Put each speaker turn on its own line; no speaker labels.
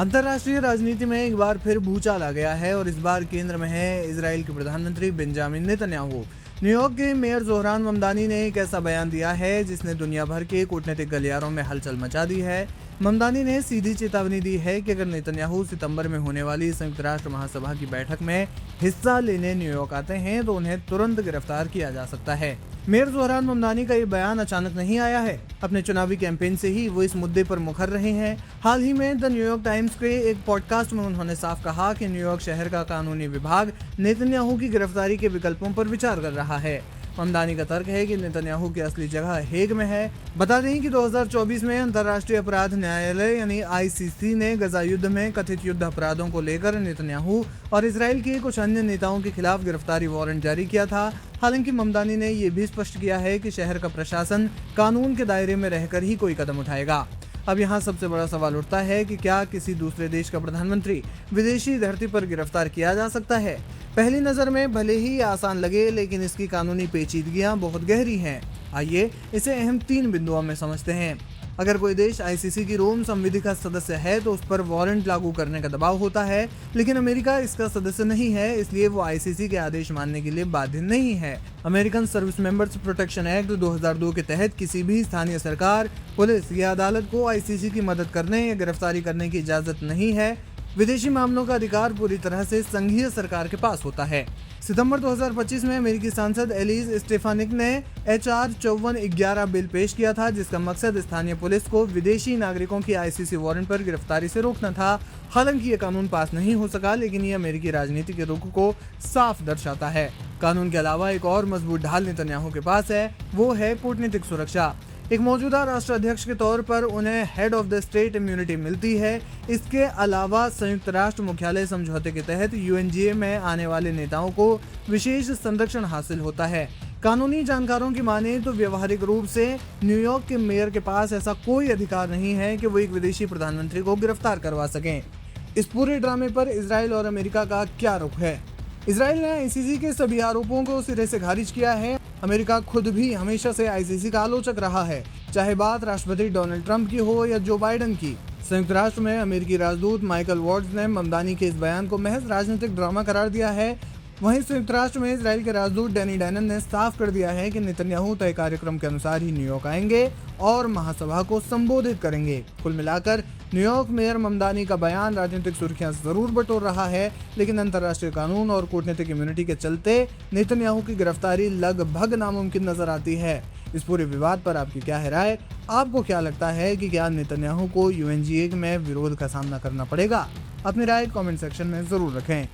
अंतर्राष्ट्रीय राजनीति में एक बार फिर भूचाल आ गया है और इस बार केंद्र में है इजराइल के प्रधानमंत्री बेंजामिन नेतन्याहू। न्यूयॉर्क के मेयर जोहरान ममदानी ने एक ऐसा बयान दिया है जिसने दुनिया भर के कूटनीतिक गलियारों में हलचल मचा दी है। ममदानी ने सीधी चेतावनी दी है कि अगर नेतन्याहू सितंबर में होने वाली संयुक्त राष्ट्र महासभा की बैठक में हिस्सा लेने न्यूयॉर्क आते हैं तो उन्हें तुरंत गिरफ्तार किया जा सकता है। मेयर जोहरान ममदानी का ये बयान अचानक नहीं आया है। अपने चुनावी कैंपेन से ही वो इस मुद्दे पर मुखर रहे हैं। हाल ही में द न्यूयॉर्क टाइम्स के एक पॉडकास्ट में उन्होंने साफ कहा कि न्यूयॉर्क शहर का कानूनी विभाग नेतन्याहू की गिरफ्तारी के विकल्पों पर विचार कर रहा है। ममदानी का तर्क है कि नेतन्याहू की असली जगह हेग में है। बता दें कि 2024 में अंतर्राष्ट्रीय अपराध न्यायालय यानी आईसीसी ने गजा युद्ध में कथित युद्ध अपराधों को लेकर नेतन्याहू और इजराइल के कुछ अन्य नेताओं के खिलाफ गिरफ्तारी वारंट जारी किया था। हालांकि ममदानी ने यह भी स्पष्ट किया है कि शहर का प्रशासन कानून के दायरे में रहकर ही कोई कदम उठाएगा। अब यहाँ सबसे बड़ा सवाल उठता है कि क्या किसी दूसरे देश का प्रधानमंत्री विदेशी धरती पर गिरफ्तार किया जा सकता है। पहली नज़र में भले ही आसान लगे, लेकिन इसकी कानूनी पेचीदगियां बहुत गहरी हैं। आइए इसे अहम 3 बिंदुओं में समझते हैं। अगर कोई देश आईसीसी की रोम संविधि का सदस्य है तो उस पर वारंट लागू करने का दबाव होता है, लेकिन अमेरिका इसका सदस्य नहीं है, इसलिए वो आईसीसी के आदेश मानने के लिए बाध्य नहीं है। American service members protection act 2002 के तहत किसी भी स्थानीय सरकार, पुलिस या अदालत को आईसीसी की मदद करने या गिरफ्तारी करने की इजाजत नहीं है। विदेशी मामलों का अधिकार पूरी तरह से संघीय सरकार के पास होता है। सितंबर 2025 में अमेरिकी सांसद एलिस स्टेफानिक ने HR 5411 बिल पेश किया था, जिसका मकसद स्थानीय पुलिस को विदेशी नागरिकों की आईसीसी वारंट पर गिरफ्तारी से रोकना था। हालांकि ये कानून पास नहीं हो सका, लेकिन ये अमेरिकी राजनीति के रुख को साफ दर्शाता है। कानून के अलावा एक और मजबूत ढाल नेतन्याहू के पास है, वो है कूटनीतिक सुरक्षा। एक मौजूदा राष्ट्राध्यक्ष के तौर पर उन्हें head of the state immunity मिलती है। इसके अलावा संयुक्त राष्ट्र मुख्यालय समझौते के तहत UNGA में आने वाले नेताओं को विशेष संरक्षण हासिल होता है। कानूनी जानकारों की माने तो व्यवहारिक रूप से न्यूयॉर्क के मेयर के पास ऐसा कोई अधिकार नहीं है कि वो एक विदेशी प्रधानमंत्री को गिरफ्तार करवा सकें। इस पूरे ड्रामे पर इजराइल और अमेरिका का क्या रुख है? इजराइल ने आईसीसी के सभी आरोपों को सिरे से खारिज किया है। अमेरिका खुद भी हमेशा से आईसीसी का आलोचक रहा है, चाहे बात राष्ट्रपति डोनाल्ड ट्रंप की हो या जो बाइडेन की। संयुक्त राष्ट्र में अमेरिकी राजदूत माइकल वॉर्ड्स ने ममदानी के इस बयान को महज राजनीतिक ड्रामा करार दिया है। वहीं संयुक्त राष्ट्र में इजराइल के राजदूत डैनी डैनन ने साफ कर दिया है कि नेतन्याहू तय कार्यक्रम के अनुसार ही न्यूयॉर्क आएंगे और महासभा को संबोधित करेंगे। कुल मिलाकर न्यूयॉर्क मेयर ममदानी का बयान राजनीतिक सुर्खियां जरूर बटोर रहा है, लेकिन अंतर्राष्ट्रीय कानून और कूटनीतिक इम्यूनिटी के चलते नेतन्याहू की गिरफ्तारी लगभग नामुमकिन नजर आती है। इस पूरे विवाद पर आपकी क्या है राय? आपको क्या लगता है कि क्या नेतन्याहू को UNGA में विरोध का सामना करना पड़ेगा? अपनी राय कमेंट सेक्शन में जरूर रखें।